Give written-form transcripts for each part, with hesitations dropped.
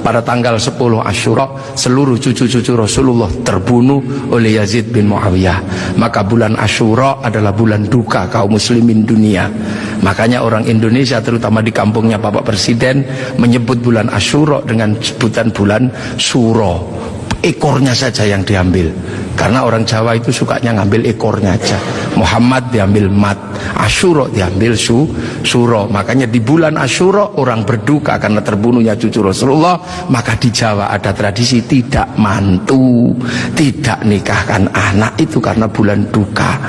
pada tanggal 10 Asyura seluruh cucu-cucu Rasulullah terbunuh oleh Yazid bin Muawiyah. Maka bulan Asyura adalah bulan duka kaum muslimin dunia. Makanya orang Indonesia terutama di kampungnya Bapak Presiden menyebut bulan Asyura dengan sebutan bulan Suro. Ekornya saja yang diambil, karena orang Jawa itu sukanya ngambil ekornya aja. Muhammad diambil mat, Asyura diambil suro. Makanya di bulan Asyura orang berduka karena terbunuhnya cucu Rasulullah. Maka di Jawa ada tradisi tidak mantu, tidak nikahkan anak, itu karena bulan duka.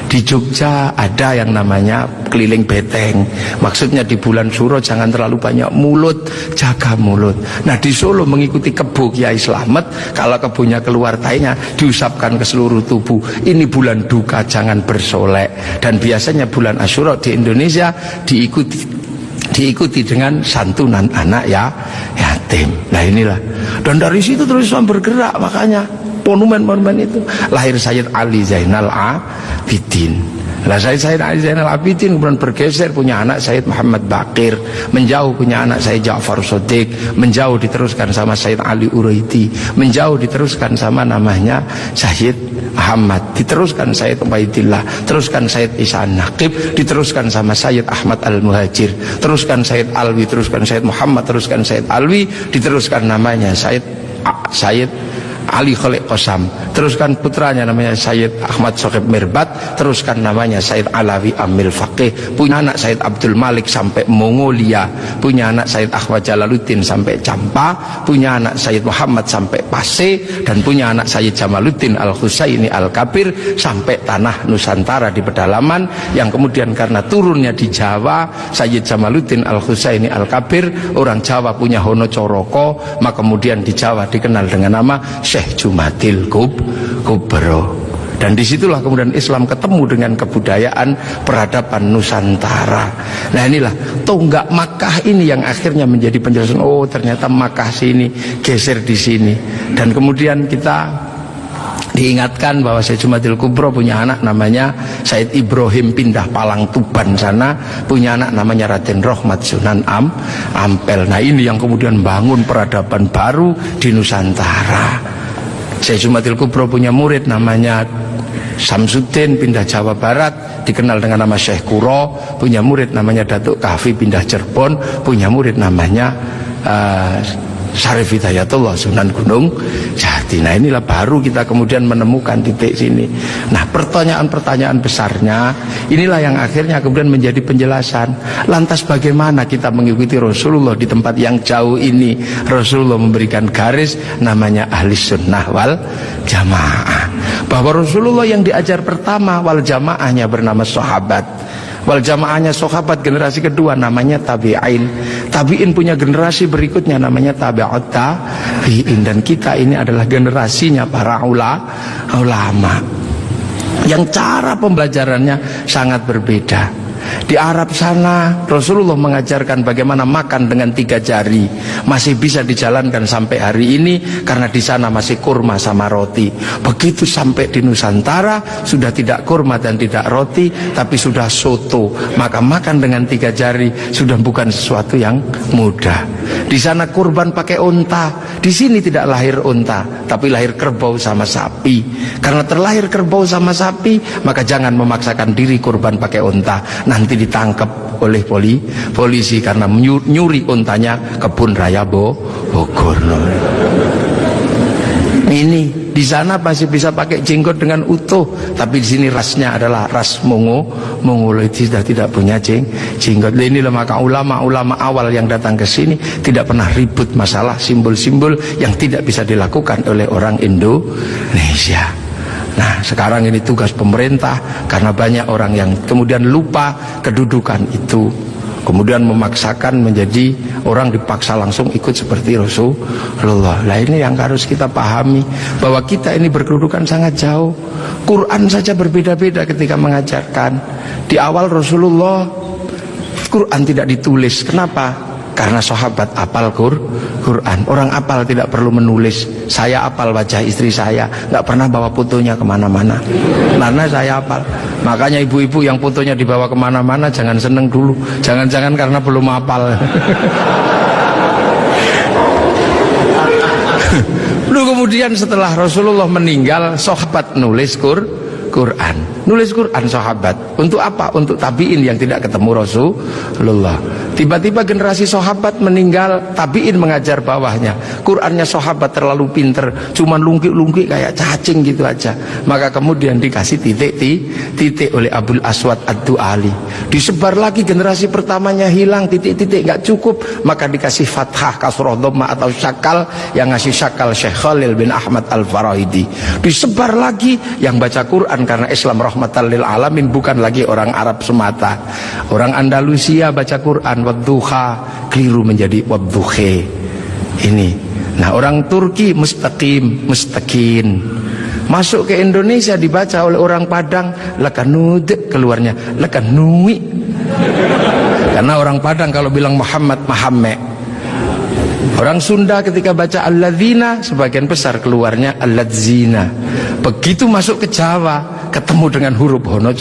Di Jogja ada yang namanya keliling beteng. Maksudnya di bulan Suro jangan terlalu banyak mulut, jaga mulut. Nah di Solo mengikuti kebo Kiai Slamet, kalau kebonya keluar tainya diusapkan ke seluruh tubuh. Ini bulan duka, jangan bersolek. Dan biasanya bulan Asyura di Indonesia diikuti dengan santunan anak yatim. Nah inilah. Dan dari situ terus Islam bergerak, makanya monumen-monumen itu lahir Sayyid Ali Zainal Abidin. Lah Sayyid Ali Zainal Abidin kemudian bergeser, punya anak Sayyid Muhammad Baqir, menjauh punya anak Sayyid Ja'far Shadiq, menjauh diteruskan sama Sayyid Ali Uraidi, menjauh diteruskan sama namanya Sayyid Ahmad, diteruskan Sayyid Ubaidillah, teruskan Sayyid Isa Naqib, diteruskan sama Sayyid Ahmad Al-Muhajir, teruskan Sayyid Alwi, teruskan Sayyid Muhammad, teruskan Sayyid Alwi, diteruskan namanya Sayyid Ali Khalid Qasam, teruskan putranya namanya Sayyid Ahmad Sohib Mirbat, teruskan namanya Sayyid Alawi Amil Faqih, punya anak Sayyid Abdul Malik sampai Mongolia, punya anak Sayyid Ahmad Jalaluddin sampai Campa, punya anak Sayyid Muhammad sampai Pase, dan punya anak Sayyid Jamaluddin Al-Husaini Al-Kabir sampai tanah Nusantara di pedalaman, yang kemudian karena turunnya di Jawa, Sayyid Jamaluddin Al-Husaini Al-Kabir, orang Jawa punya Hono Coroko, maka kemudian di Jawa dikenal dengan nama Syekh Jumadil Kubro. Dan disitulah kemudian Islam ketemu dengan kebudayaan peradaban Nusantara. Nah inilah tonggak Makkah ini yang akhirnya menjadi penjelasan, oh ternyata Makkah sini geser di sini. Dan kemudian kita diingatkan bahwa Syekh Jumadil Kubro punya anak namanya Said Ibrahim pindah Palang Tuban sana, punya anak namanya Raden Rohmat Sunan Ampel. Nah ini yang kemudian bangun peradaban baru di Nusantara. Syekh Jumadil Kubro punya murid namanya Samsuddin pindah Jawa Barat, dikenal dengan nama Syekh Kuro, punya murid namanya Datuk Kahfi pindah Cirebon, punya murid namanya Syarif Hidayatullah Sunan Gunung Jati. Nah inilah baru kita kemudian menemukan titik sini. Nah pertanyaan-pertanyaan besarnya inilah yang akhirnya kemudian menjadi penjelasan. Lantas bagaimana kita mengikuti Rasulullah di tempat yang jauh ini? Rasulullah memberikan garis namanya ahli sunnah wal jamaah, bahwa Rasulullah yang diajar pertama wal jamaahnya bernama sahabat, wal jamaahnya sahabat generasi kedua namanya tabi'in, tabi'in punya generasi berikutnya namanya tabi'ut tabi'in, dan kita ini adalah generasinya para ulama yang cara pembelajarannya sangat berbeda. Di Arab sana Rasulullah mengajarkan bagaimana makan dengan 3 jari, masih bisa dijalankan sampai hari ini karena di sana masih kurma sama roti. Begitu sampai di Nusantara sudah tidak kurma dan tidak roti, tapi sudah soto. Maka makan dengan 3 jari sudah bukan sesuatu yang mudah. Di sana kurban pakai unta, di sini tidak lahir unta, tapi lahir kerbau sama sapi. Karena terlahir kerbau sama sapi, maka jangan memaksakan diri kurban pakai unta, nanti ditangkap oleh polisi karena nyuri untanya kebun raya Bogor. Ini di sana masih bisa pakai jenggot dengan utuh, tapi di sini rasnya adalah ras Mongoloid, sudah tidak punya jenggot. Inilah maka ulama-ulama awal yang datang ke sini tidak pernah ribut masalah simbol-simbol yang tidak bisa dilakukan oleh orang Indonesia. Nah sekarang ini tugas pemerintah, karena banyak orang yang kemudian lupa kedudukan itu, kemudian memaksakan menjadi orang dipaksa langsung ikut seperti Rasulullah. Nah ini yang harus kita pahami, bahwa kita ini berkedudukan sangat jauh. Quran saja berbeda-beda ketika mengajarkan. Di awal Rasulullah Quran tidak ditulis. Kenapa? Karena sahabat apal Quran. Orang apal tidak perlu menulis. Saya apal wajah istri saya, nggak pernah bawa fotonya kemana-mana, karena saya apal. Makanya ibu-ibu yang fotonya dibawa kemana-mana jangan seneng dulu. Jangan-jangan karena belum apal. kemudian setelah Rasulullah meninggal, sahabat nulis Quran. Nulis Quran sahabat. Untuk apa? Untuk tabi'in yang tidak ketemu Rasulullah. Tiba-tiba generasi sahabat meninggal, tabi'in mengajar bawahnya. Qurannya sahabat terlalu pinter, cuman lungkik-lungkik kayak cacing gitu aja. Maka kemudian dikasih titik oleh Abul Aswad Ad-Du'ali. Disebar lagi, generasi pertamanya hilang, titik-titik nggak cukup, maka dikasih fathah, kasroh, dhamma atau syakal. Yang ngasih syakal Syekh Khalil bin Ahmad Al-Farahidi. Disebar lagi, yang baca Quran karena Islam rahmatan lil alamin, bukan lagi orang Arab semata. Orang Andalusia baca Quran wadduha, keliru menjadi wadduhe. Ini. Nah, orang Turki mustaqim, mustaqin. Masuk ke Indonesia dibaca oleh orang Padang lakanud, keluarnya lakanui. Karena orang Padang kalau bilang Muhammad, Mahamme. Orang Sunda ketika baca alladzina, sebagian besar keluarnya alladzina. Begitu masuk ke Jawa, ketemu dengan huruf hono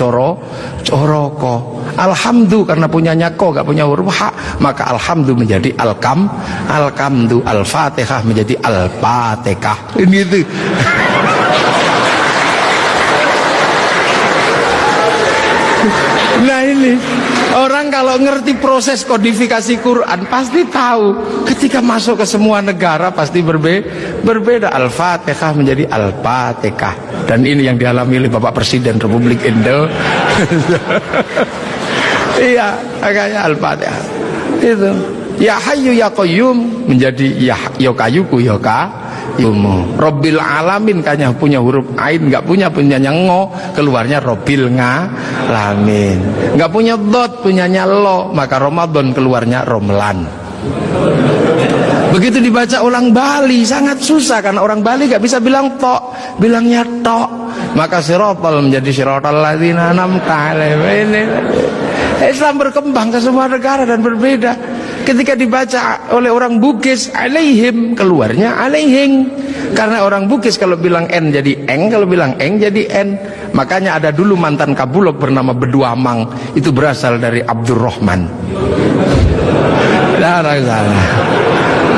coroko. Alhamdu karena punyanya ko, gak punya huruf ha, maka alhamdu menjadi alkamdu, al-fatihah menjadi al-fatihah. Ini itu. Nah ini, orang kalau ngerti proses kodifikasi Quran pasti tahu. Ketika masuk ke semua negara pasti berbeda. Al-Fatihah menjadi Al-Fatihah. Dan ini yang dialami oleh Bapak Presiden Republik Indonesia. Iya, makanya Al-Fatihah. Itu. Ya Hayyu Ya Qayyum menjadi Ya Kayuku Ya Yumu. Robbil alamin kayaknya punya huruf ain, nggak punyanya ngo, keluarnya Robbil ngalamin. Nggak punya dot, punyanya lo, maka Ramadan keluarnya Romlan. Begitu dibaca orang Bali sangat susah, karena orang Bali nggak bisa bilang tok, bilangnya tok. Maka sirotol menjadi sirotol ladzina an'amta alaihim. Islam berkembang ke semua negara dan berbeda. Ketika dibaca oleh orang Bugis alaihim, keluarnya alaihing. Karena orang Bugis kalau bilang N jadi eng, kalau bilang eng jadi N. Makanya ada dulu mantan Kabulok bernama Beduamang, itu berasal dari Abdurrahman.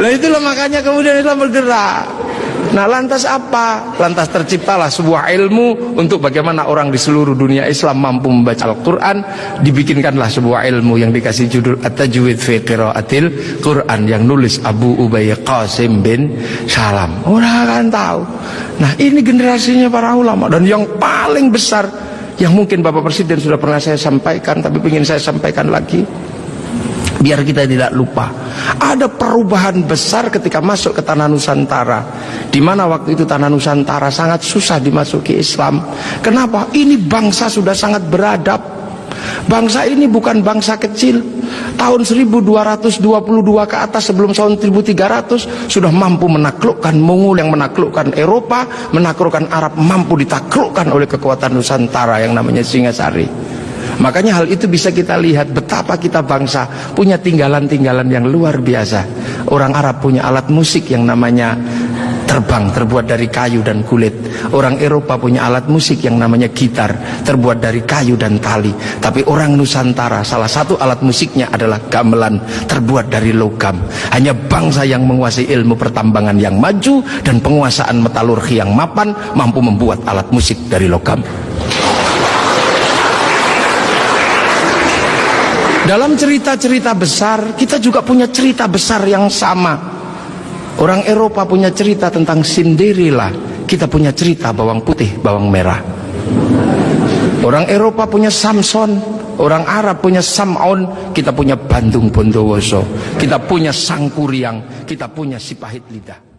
Nah itulah makanya kemudian Islam bergerak. Nah lantas apa? Lantas terciptalah sebuah ilmu untuk bagaimana orang di seluruh dunia Islam mampu membaca Al-Quran. Dibikinkanlah sebuah ilmu yang dikasih judul At-Tajwid fi Qiraatil Quran, yang nulis Abu Ubay Qasim bin Salam. Orang akan tahu. Nah ini generasinya para ulama. Dan yang paling besar, yang mungkin Bapak Presiden sudah pernah saya sampaikan, tapi ingin saya sampaikan lagi biar kita tidak lupa. Ada perubahan besar ketika masuk ke tanah Nusantara, di mana waktu itu tanah Nusantara sangat susah dimasuki Islam. Kenapa? Ini bangsa sudah sangat beradab. Bangsa ini bukan bangsa kecil. Tahun 1222 ke atas, sebelum tahun 1300 sudah mampu menaklukkan Mongol yang menaklukkan Eropa, menaklukkan Arab, mampu ditaklukkan oleh kekuatan Nusantara yang namanya Singasari. Makanya hal itu bisa kita lihat betapa kita bangsa punya tinggalan-tinggalan yang luar biasa. Orang Arab punya alat musik yang namanya terbang, terbuat dari kayu dan kulit. Orang Eropa punya alat musik yang namanya gitar, terbuat dari kayu dan tali. Tapi orang Nusantara, salah satu alat musiknya adalah gamelan, terbuat dari logam. Hanya bangsa yang menguasai ilmu pertambangan yang maju dan penguasaan metalurgi yang mapan mampu membuat alat musik dari logam. Dalam cerita-cerita besar, kita juga punya cerita besar yang sama. Orang Eropa punya cerita tentang Cinderella, kita punya cerita bawang putih, bawang merah. Orang Eropa punya Samson, orang Arab punya Sam'on, kita punya Bandung Bondowoso, kita punya Sangkuriang, kita punya Sipahit Lidah.